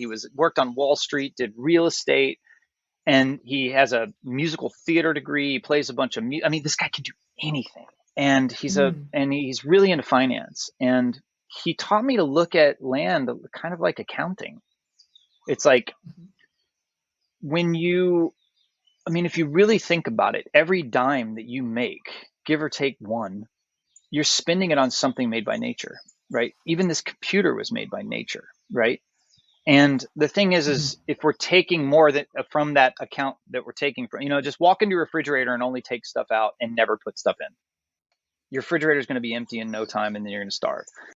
He worked on Wall Street, did real estate, and he has a musical theater degree. He plays a bunch of I mean, this guy can do anything. And Mm. he's really into finance. And he taught me to look at land kind of like accounting. It's like Mhm. when I mean, if you really think about it, every dime that you make, give or take one, you're spending it on something made by nature, right? Even this computer was made by nature, right? And the thing Mhm. is if we're taking more from that account that we're taking from, just walk into a refrigerator and only take stuff out and never put stuff in. Your refrigerator is going to be empty in no time, and then you're going to starve.